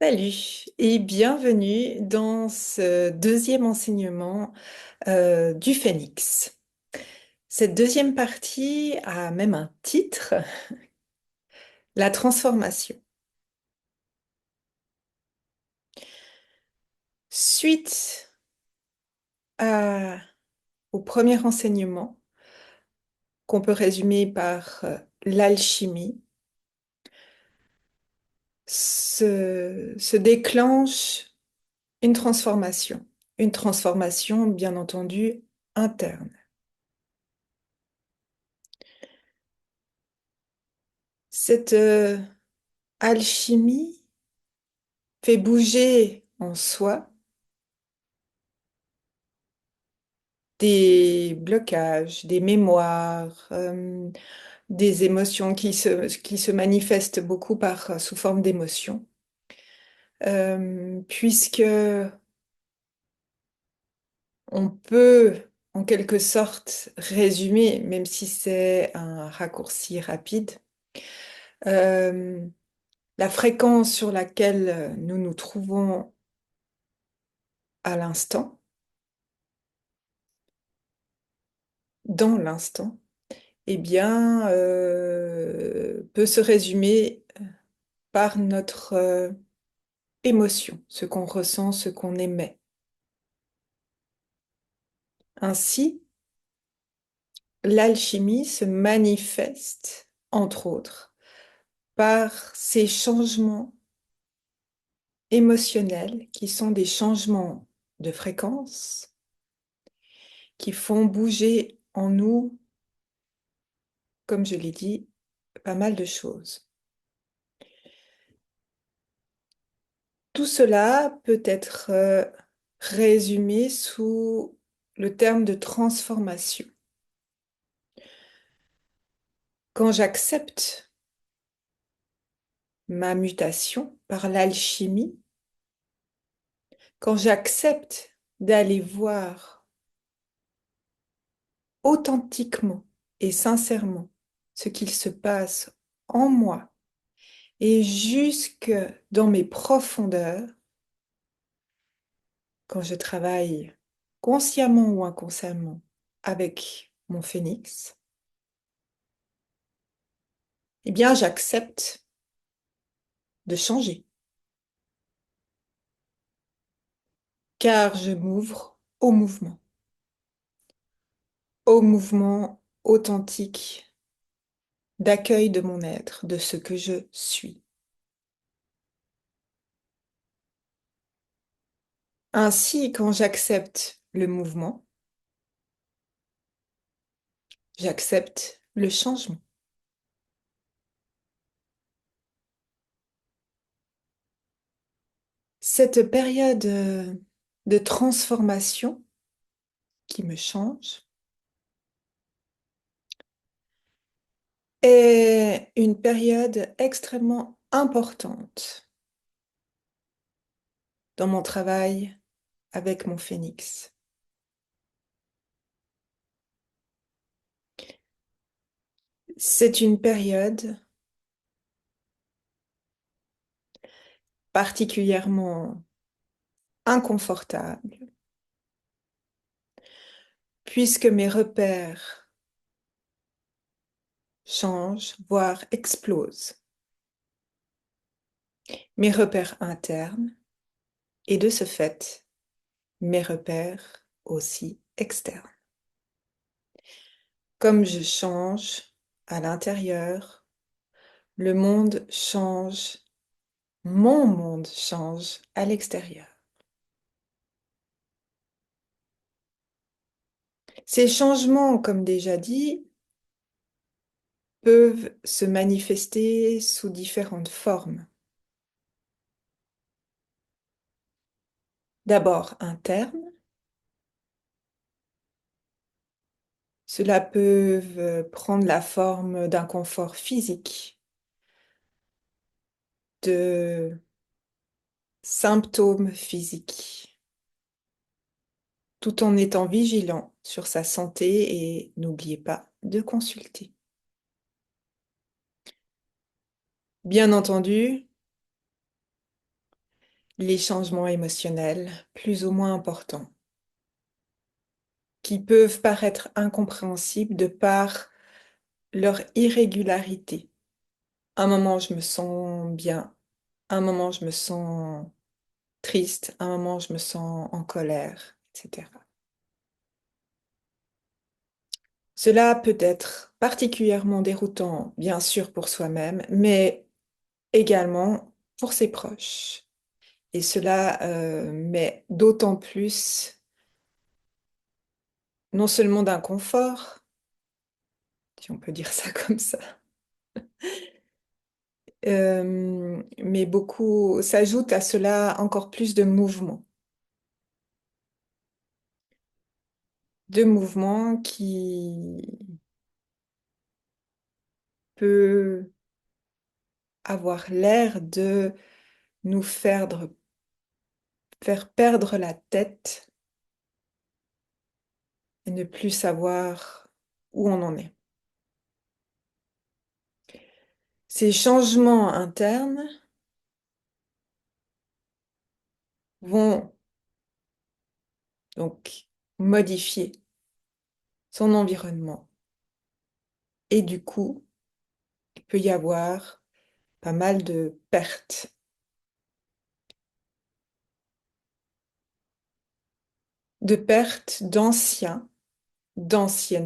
Salut et bienvenue dans ce deuxième enseignement du Phénix. Cette deuxième partie a même un titre, la transformation. Suite à- au premier enseignement, qu'on peut résumer par l'alchimie, se déclenche une transformation bien entendu interne. Cette alchimie fait bouger en soi des blocages, des mémoires, des émotions qui se manifestent beaucoup sous forme d'émotions, puisque on peut en quelque sorte résumer, même si c'est un raccourci rapide, euh, la fréquence sur laquelle nous nous trouvons à l'instant, dans l'instant, eh bien, peut se résumer par notre émotion, ce qu'on ressent, ce qu'on émet. Ainsi, l'alchimie se manifeste, entre autres, par ces changements émotionnels qui sont des changements de fréquence qui font bouger en nous, comme je l'ai dit, pas mal de choses. Tout cela peut être résumé sous le terme de transformation. Quand j'accepte ma mutation par l'alchimie, quand j'accepte d'aller voir authentiquement et sincèrement ce qu'il se passe en moi et jusque dans mes profondeurs, quand je travaille consciemment ou inconsciemment avec mon phénix, eh bien j'accepte de changer, car je m'ouvre au mouvement authentique d'accueil de mon être, de ce que je suis. Ainsi, quand j'accepte le mouvement, j'accepte le changement. Cette période de transformation qui me change est une période extrêmement importante dans mon travail avec mon phénix. C'est une période particulièrement inconfortable puisque mes repères changent, voire explosent. Mes repères internes et de ce fait, mes repères aussi externes. Comme je change à l'intérieur, le monde change, mon monde change à l'extérieur. Ces changements, comme déjà dit, peuvent se manifester sous différentes formes. D'abord interne, cela peut prendre la forme d'un confort physique, de symptômes physiques, tout en étant vigilant sur sa santé et n'oubliez pas de consulter. Bien entendu, les changements émotionnels plus ou moins importants, qui peuvent paraître incompréhensibles de par leur irrégularité. Un moment, je me sens bien, un moment, je me sens triste, un moment, je me sens en colère, etc. Cela peut être particulièrement déroutant, bien sûr, pour soi-même, mais également pour ses proches. Et cela met d'autant plus, non seulement d'inconfort, si on peut dire ça comme ça, mais beaucoup, s'ajoute à cela encore plus de mouvements qui peut avoir l'air de nous faire perdre la tête et ne plus savoir où on en est. Ces changements internes vont donc modifier son environnement et du coup, il peut y avoir pas mal de pertes d'anciennes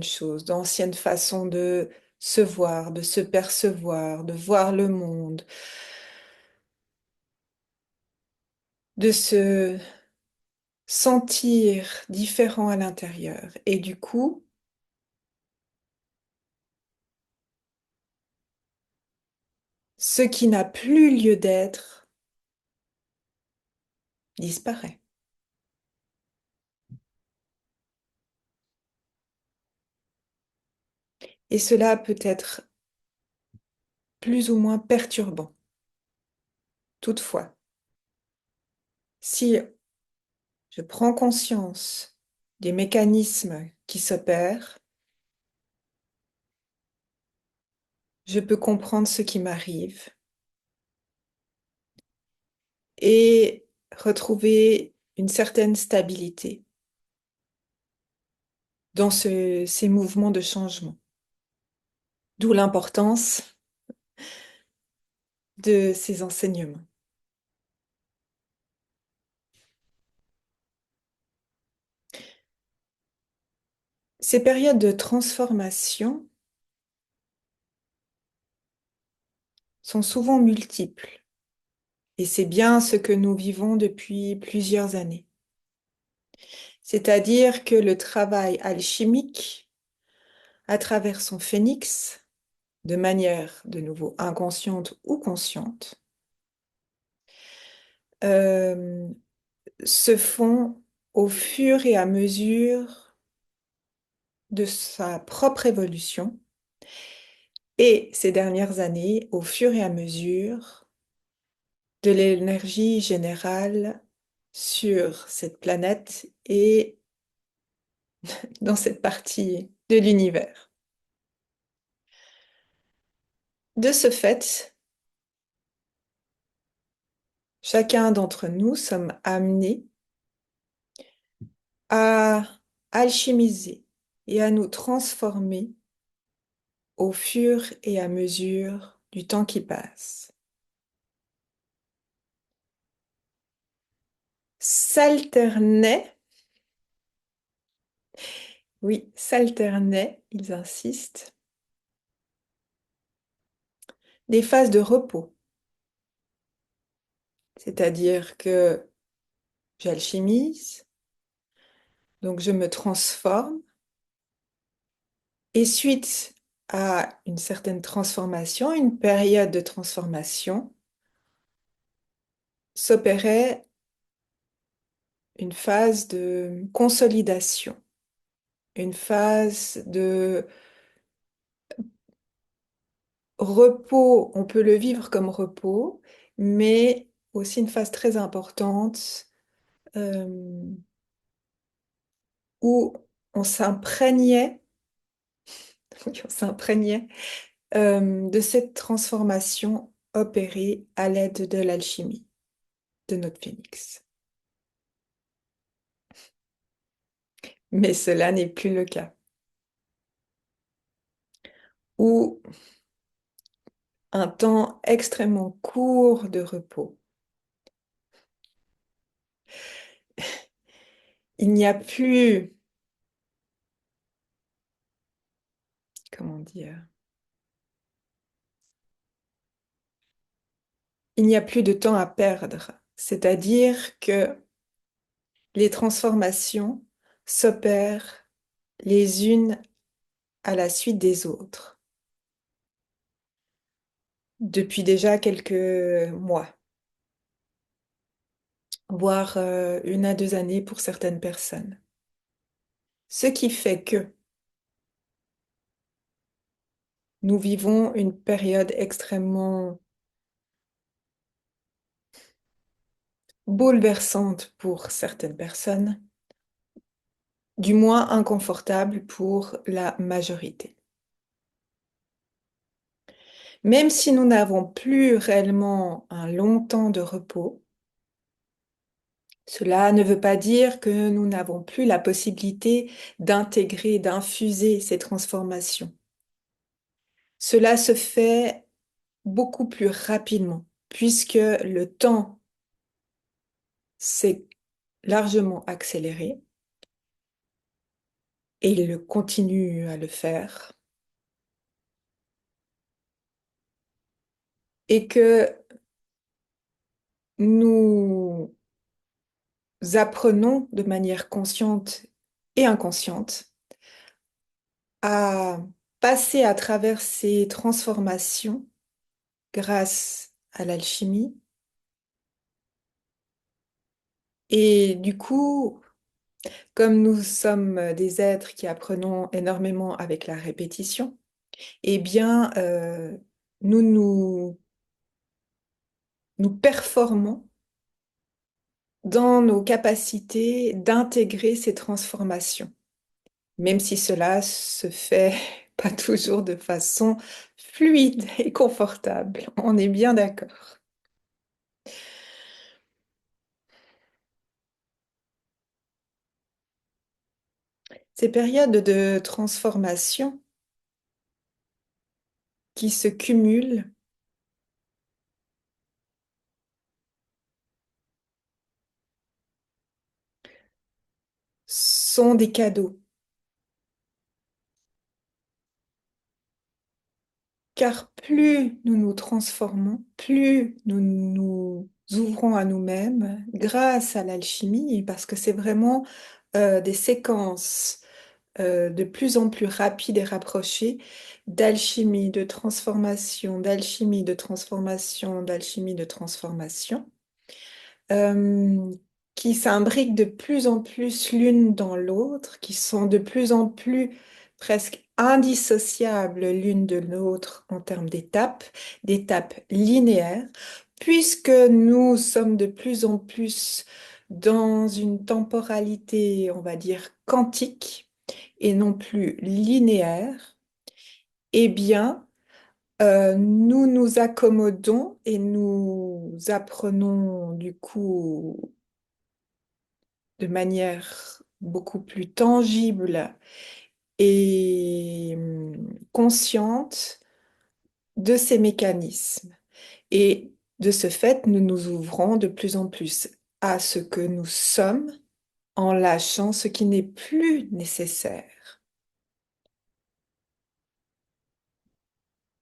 choses, d'anciennes façons de se voir, de se percevoir, de voir le monde, de se sentir différent à l'intérieur. Et du coup, ce qui n'a plus lieu d'être disparaît. Et cela peut être plus ou moins perturbant. Toutefois, si je prends conscience des mécanismes qui s'opèrent, je peux comprendre ce qui m'arrive et retrouver une certaine stabilité dans ces mouvements de changement. D'où l'importance de ces enseignements. Ces périodes de transformation sont souvent multiples et c'est bien ce que nous vivons depuis plusieurs années. C'est-à-dire que le travail alchimique, à travers son phénix, de manière de nouveau inconsciente ou consciente, euh, se font au fur et à mesure de sa propre évolution et ces dernières années, au fur et à mesure de l'énergie générale sur cette planète et dans cette partie de l'univers. De ce fait, chacun d'entre nous sommes amenés à alchimiser et à nous transformer au fur et à mesure du temps qui passe. S'alternaient, oui, s'alternaient, ils insistent, des phases de repos. C'est-à-dire que j'alchimise, donc je me transforme, et suite à une certaine transformation, une période de transformation, s'opérait une phase de consolidation, une phase de repos. On peut le vivre comme repos, mais aussi une phase très importante euh, où on s'imprégnait, oui, on s'imprégnait de cette transformation opérée à l'aide de l'alchimie. de notre phénix. Mais cela n'est plus le cas. Ou un temps extrêmement court de repos. Il n'y a plus, comment dire, il n'y a plus de temps à perdre. C'est-à-dire que les transformations s'opèrent les unes à la suite des autres depuis déjà quelques mois, voire 1 à 2 années pour certaines personnes. Ce qui fait que nous vivons une période extrêmement bouleversante pour certaines personnes, du moins inconfortable pour la majorité. Même si nous n'avons plus réellement un long temps de repos, cela ne veut pas dire que nous n'avons plus la possibilité d'intégrer, d'infuser ces transformations. Cela se fait beaucoup plus rapidement, puisque le temps s'est largement accéléré et il continue à le faire, et que nous apprenons de manière consciente et inconsciente à passer à travers ces transformations grâce à l'alchimie. Et du coup, comme nous sommes des êtres qui apprenons énormément avec la répétition, eh bien, nous performons dans nos capacités d'intégrer ces transformations, même si cela se fait pas toujours de façon fluide et confortable. On est bien d'accord. Ces périodes de transformation qui se cumulent sont des cadeaux, car plus nous nous transformons, plus nous nous ouvrons à nous-mêmes grâce à l'alchimie, parce que c'est vraiment des séquences de plus en plus rapides et rapprochées d'alchimie, de transformation, d'alchimie, de transformation, d'alchimie, de transformation, euh, qui s'imbriquent de plus en plus l'une dans l'autre, qui sont de plus en plus presque indissociables l'une de l'autre en termes d'étapes linéaires, puisque nous sommes de plus en plus dans une temporalité, on va dire, quantique et non plus linéaire. Eh bien, nous nous accommodons et nous apprenons du coup de manière beaucoup plus tangible et consciente de ces mécanismes. Et de ce fait, nous nous ouvrons de plus en plus à ce que nous sommes en lâchant ce qui n'est plus nécessaire.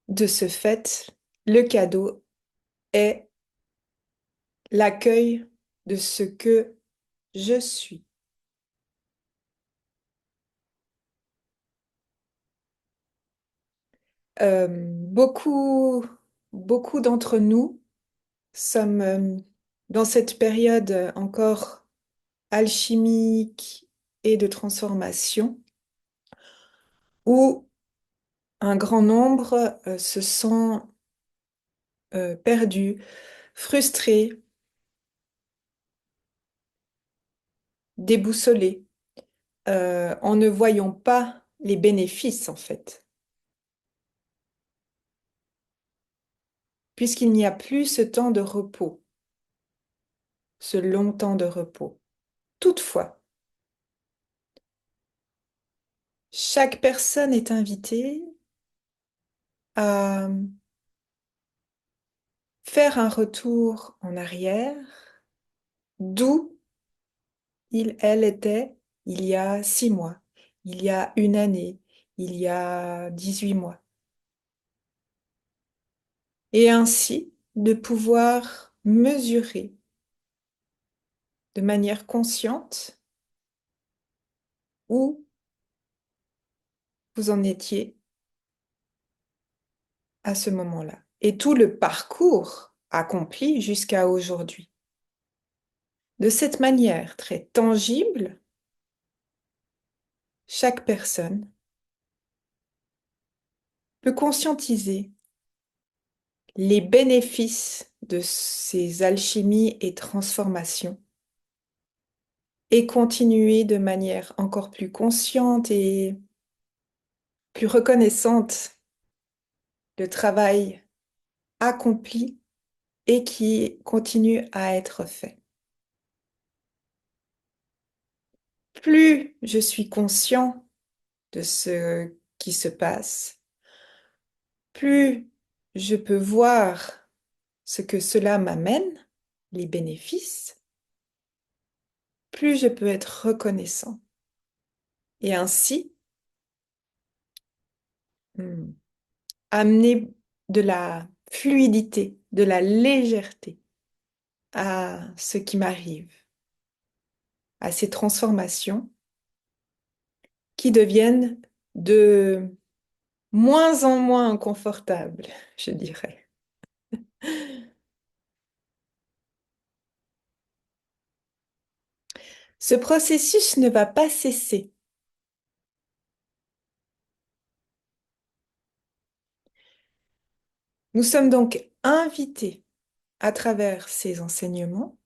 De ce fait, le cadeau est l'accueil de ce que je suis. Beaucoup d'entre nous sommes dans cette période encore alchimique et de transformation où un grand nombre se sent perdus, frustrés, déboussolés, en ne voyant pas les bénéfices en fait, puisqu'il n'y a plus ce temps de repos. ce long temps de repos. Toutefois, chaque personne est invitée à faire un retour en arrière d'où elle était il y a 6 mois, il y a une année, il y a 18 mois. Et ainsi de pouvoir mesurer de manière consciente où vous en étiez à ce moment-là et tout le parcours accompli jusqu'à aujourd'hui. De cette manière très tangible, chaque personne peut conscientiser les bénéfices de ces alchimies et transformations et continuer de manière encore plus consciente et plus reconnaissante le travail accompli et qui continue à être fait. Plus je suis conscient de ce qui se passe, plus je peux voir ce que cela m'amène, les bénéfices, plus je peux être reconnaissant. Et ainsi, hmm, amener de la fluidité, de la légèreté à ce qui m'arrive, à ces transformations qui deviennent de moins en moins confortables, je dirais. Ce processus ne va pas cesser. Nous sommes donc invités à travers ces enseignements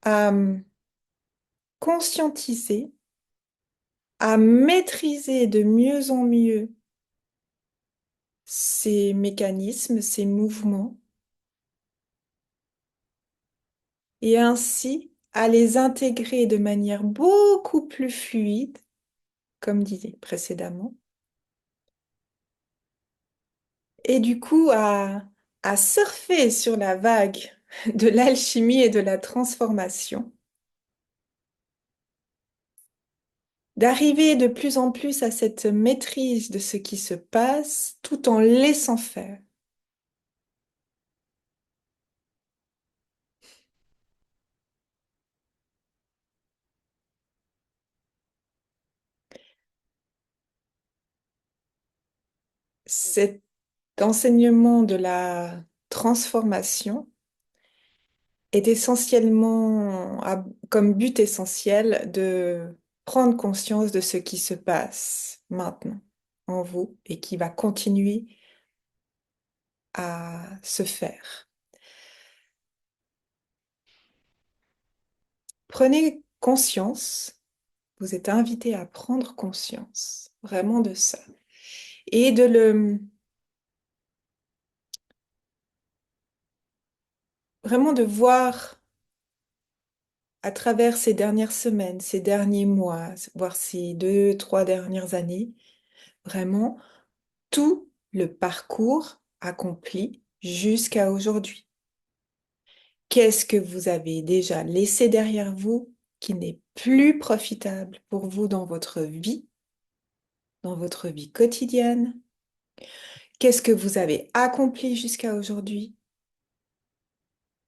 à conscientiser, à maîtriser de mieux en mieux ces mécanismes, ces mouvements, et ainsi à les intégrer de manière beaucoup plus fluide, comme disait précédemment, et du coup à surfer sur la vague de l'alchimie et de la transformation, d'arriver de plus en plus à cette maîtrise de ce qui se passe tout en laissant faire. Cet enseignement de la transformation est essentiellement, comme but essentiel, de prendre conscience de ce qui se passe maintenant en vous et qui va continuer à se faire. Prenez conscience, vous êtes invité à prendre conscience vraiment de ça et vraiment de voir à travers ces dernières semaines, ces derniers mois, voire ces 2, 3 dernières années, vraiment tout le parcours accompli jusqu'à aujourd'hui. Qu'est-ce que vous avez déjà laissé derrière vous qui n'est plus profitable pour vous dans votre vie quotidienne? Qu'est-ce que vous avez accompli jusqu'à aujourd'hui?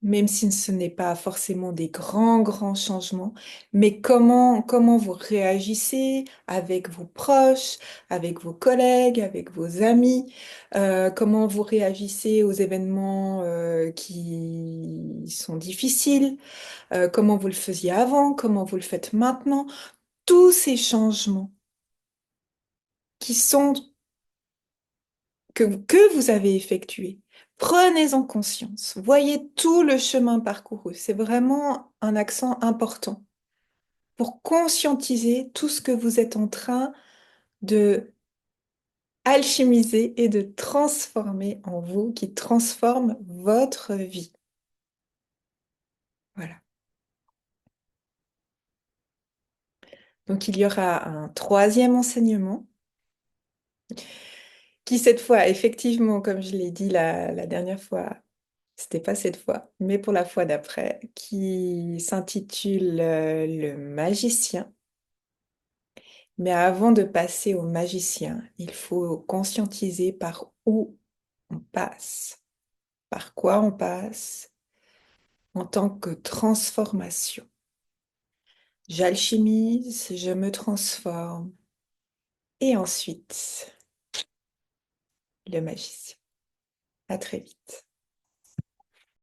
Même si ce n'est pas forcément des grands changements, mais comment vous réagissez avec vos proches, avec vos collègues, avec vos amis, comment vous réagissez aux événements qui sont difficiles, comment vous le faisiez avant, comment vous le faites maintenant, tous ces changements qui sont que vous avez effectués. Prenez-en conscience. Voyez tout le chemin parcouru. C'est vraiment un accent important pour conscientiser tout ce que vous êtes en train de alchimiser et de transformer en vous, qui transforme votre vie. Voilà. Donc il y aura un troisième enseignement qui cette fois, effectivement, comme je l'ai dit la dernière fois, c'était pas cette fois, mais pour la fois d'après, qui s'intitule Le magicien. Mais avant de passer au magicien, il faut conscientiser par où on passe, par quoi on passe en tant que transformation. J'alchimise, je me transforme et ensuite le magicien. À très vite.